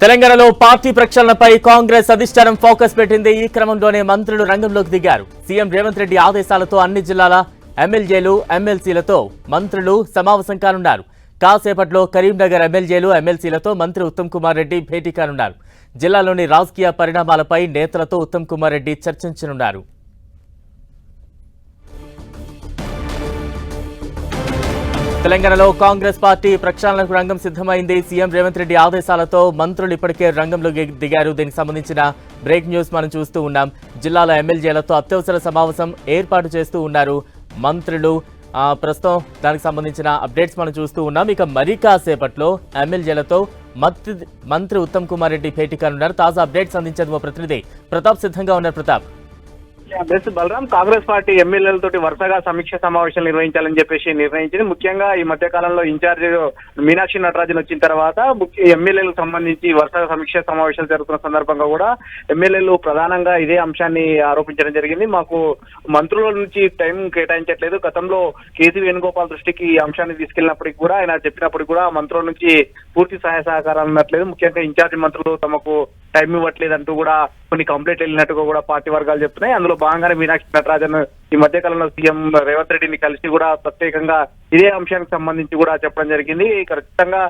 తెలంగాణలో పార్టీ ప్రక్షాళనపై కాంగ్రెస్ అధిష్టానం ఫోకస్ పెట్టింది. ఈ క్రమంలోనే మంత్రులు రంగంలోకి దిగారు. సీఎం రేవంత్ రెడ్డి ఆదేశాలతో అన్ని జిల్లాల ఎమ్మెల్యేలు ఎమ్మెల్సీలతో మంత్రులు సమావేశం కానున్నారు. కాసేపట్లో కరీంనగర్ ఎమ్మెల్యేలు ఎమ్మెల్సీలతో మంత్రి ఉత్తమ్ కుమార్ రెడ్డి భేటీ కానున్నారు. జిల్లాలోని రాజకీయ పరిణామాలపై నేతలతో ఉత్తమ్ కుమార్ రెడ్డి చర్చించనున్నారు. తెలంగాణలో కాంగ్రెస్ పార్టీ ప్రక్షాళనకు రంగం సిద్ధమైంది. సీఎం రేవంత్ రెడ్డి ఆదేశాలతో మంత్రులు ఇప్పటికే రంగంలో దిగారు. దీనికి సంబంధించిన బ్రేక్ న్యూస్ మనం చూస్తూ ఉన్నాం. జిల్లాల ఎమ్మెల్యేలతో అత్యవసర సమావేశం ఏర్పాటు చేస్తూ ఉన్నారు మంత్రులు. ప్రస్తుతం దానికి సంబంధించిన అప్డేట్స్ మనం చూస్తూ ఉన్నాం. ఇక మరి కాసేపట్లో ఎమ్మెల్యేలతో మంత్రి ఉత్తమ్ కుమార్ రెడ్డి భేటీ కానున్నారు. తాజా అప్డేట్స్ అందించేందుకు ప్రతినిధి ప్రతాప్ సిద్ధంగా ఉన్నారు. ప్రతాప్, బలరాం, కాంగ్రెస్ పార్టీ ఎమ్మెల్యేలతో వరుసగా సమీక్ష సమావేశాలు నిర్వహించాలని చెప్పేసి నిర్ణయించింది. ముఖ్యంగా ఈ మధ్య కాలంలో ఇన్ఛార్జ్ మీనాక్షి నటరాజన్ వచ్చిన తర్వాత ఎమ్మెల్యేలకు సంబంధించి వరుసగా సమీక్ష సమావేశాలు జరుగుతున్న సందర్భంగా కూడా ఎమ్మెల్యేలు ప్రధానంగా ఇదే అంశాన్ని ఆరోపించడం జరిగింది. మాకు మంత్రుల నుంచి టైం కేటాయించట్లేదు. గతంలో కేసీ వేణుగోపాల్ దృష్టికి ఈ అంశాన్ని తీసుకెళ్లినప్పటికీ కూడా ఆయన చెప్పినప్పటికీ కూడా మంత్రుల నుంచి పూర్తి సహాయ సహకారాలు ఉండట్లేదు. ముఖ్యంగా ఇన్ఛార్జ్ మంత్రులు తమకు టైం ఇవ్వట్లేదు అంటూ కూడా కొన్ని కంప్లైంట్ వెళ్ళినట్టుగా కూడా పార్టీ వర్గాలు చెప్తున్నాయి. అందులో భాగంగానే మీనాక్షి నటరాజన్ ఈ మధ్య కాలంలో సీఎం రేవంత్ రెడ్డిని కలిసి కూడా ప్రత్యేకంగా ఇదే అంశానికి సంబంధించి కూడా చెప్పడం జరిగింది. ఖచ్చితంగా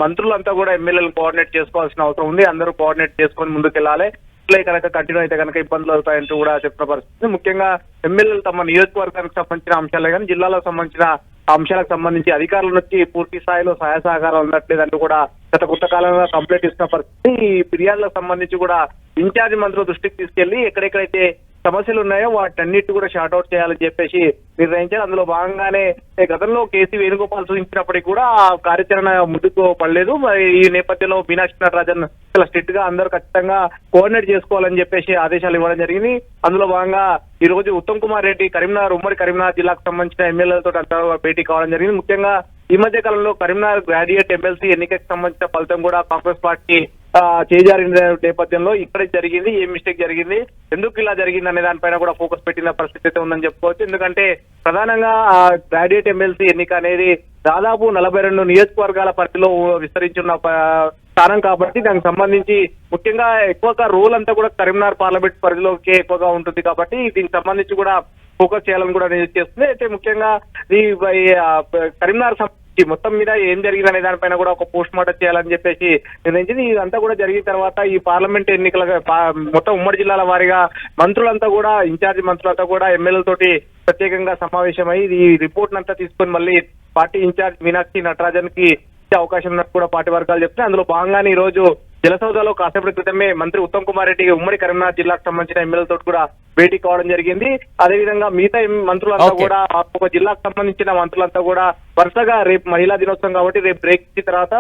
మంత్రులంతా కూడా ఎమ్మెల్యేలు కోఆర్డినేట్ చేసుకోవాల్సిన అవసరం ఉంది. అందరూ కోఆర్డినేట్ చేసుకొని ముందుకెళ్లాలి. ఇట్లే కనుక కంటిన్యూ అయితే కనుక ఇబ్బందులు అవుతాయంటూ కూడా చెప్పిన పరిస్థితి. ముఖ్యంగా ఎమ్మెల్యేలు తమ నియోజకవర్గానికి సంబంధించిన అంశాలే కానీ జిల్లాలకు సంబంధించిన అంశాలకు సంబంధించి అధికారుల నుంచి పూర్తి స్థాయిలో సహాయ సహకారం ఉండట్లేదంటూ కూడా గత కొంతకాలంగా కంప్లైంట్ ఇస్తున్న పరిస్థితి. ఈ ఫిర్యాదులకు సంబంధించి కూడా ఇన్ఛార్జ్ మంత్రుల దృష్టికి తీసుకెళ్లి ఎక్కడెక్కడైతే సమస్యలు ఉన్నాయో వాటన్నిటి కూడా షార్ట్అవుట్ చేయాలని చెప్పేసి నిర్ణయించారు. అందులో భాగంగానే గతంలో కేసీ వేణుగోపాల్ సూచించినప్పటికీ కూడా ఆ కార్యాచరణ ముందుకు పడలేదు. ఈ నేపథ్యంలో మీనాక్షి నటరాజన్ చాలా స్ట్రిక్ట్ గా అందరూ ఖచ్చితంగా కోఆర్డినేట్ చేసుకోవాలని చెప్పేసి ఆదేశాలు ఇవ్వడం జరిగింది. అందులో భాగంగా ఈ రోజు ఉత్తమ్ కుమార్ రెడ్డి ఉమ్మడి కరీంనగర్ జిల్లాకు సంబంధించిన ఎమ్మెల్యేలతో అంతా భేటీ కావడం జరిగింది. ముఖ్యంగా ఈ మధ్య కాలంలో కరీంనగర్ గ్రాడ్యుయేట్ ఎమ్మెల్సీ ఎన్నికకు సంబంధించిన ఫలితం కూడా కాంగ్రెస్ పార్టీ చేజారిన నేపథ్యంలో ఇక్కడే జరిగింది, ఏం మిస్టేక్ జరిగింది, ఎందుకు ఇలా జరిగింది అనే దానిపైన కూడా ఫోకస్ పెట్టిన పరిస్థితి అయితే ఉందని చెప్పుకోవచ్చు. ఎందుకంటే ప్రధానంగా గ్రాడ్యుయేట్ ఎమ్మెల్సీ ఎన్నిక అనేది దాదాపు 42 నియోజకవర్గాల పరిధిలో విస్తరించున్న స్థానం కాబట్టి దానికి సంబంధించి ముఖ్యంగా ఎక్కువగా రోల్ అంతా కూడా కరీంనగర్ పార్లమెంట్ పరిధిలోకి ఎక్కువగా ఉంటుంది కాబట్టి దీనికి సంబంధించి కూడా ఫోకస్ చేయాలని కూడా చేస్తుంది. అయితే ముఖ్యంగా ఈ కరీంనగర్ మొత్తం మీద ఏం జరిగింది అనే దానిపైన కూడా ఒక పోస్ట్ మార్టం చేయాలని చెప్పేసి నిర్ణయించింది. ఇదంతా కూడా జరిగిన తర్వాత ఈ పార్లమెంట్ ఎన్నికల మొత్తం ఉమ్మడి జిల్లాల వారీగా మంత్రులంతా కూడా ఇన్ఛార్జి మంత్రులంతా కూడా ఎమ్మెల్యేలతోటి ప్రత్యేకంగా సమావేశమై ఈ రిపోర్ట్ అంతా తీసుకొని మళ్ళీ పార్టీ ఇన్ఛార్జ్ మీనాక్షి నటరాజన్ కి అవకాశం ఉన్నట్టు కూడా పార్టీ వర్గాలు చెప్తున్నాయి. అందులో భాగంగానే ఈ రోజు జలసౌదాలో కాసేపటి క్రితమే మంత్రి ఉత్తమ్ కుమార్ రెడ్డి ఉమ్మడి కరీంనగర్ జిల్లాకు సంబంధించిన ఎమ్మెల్యేలతో కూడా భేటీ కావడం జరిగింది. అదేవిధంగా మిగతా మంత్రులంతా కూడా ఒక జిల్లాకు సంబంధించిన మంత్రులంతా కూడా వరుసగా రేపు మహిళా దినోత్సవం కాబట్టి రేపు బ్రేక్ ఇచ్చిన తర్వాత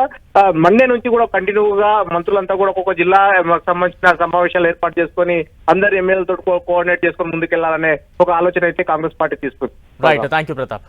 మండే నుంచి కూడా కంటిన్యూగా మంత్రులంతా కూడా ఒక్కొక్క జిల్లా సంబంధించిన సమావేశాలు ఏర్పాటు చేసుకొని అందరు ఎమ్మెల్యేలతో కోఆర్డినేట్ చేసుకొని ముందుకెళ్లాలనే ఒక ఆలోచన అయితే కాంగ్రెస్ పార్టీ తీసుకుంది. Right, thank you Pratap.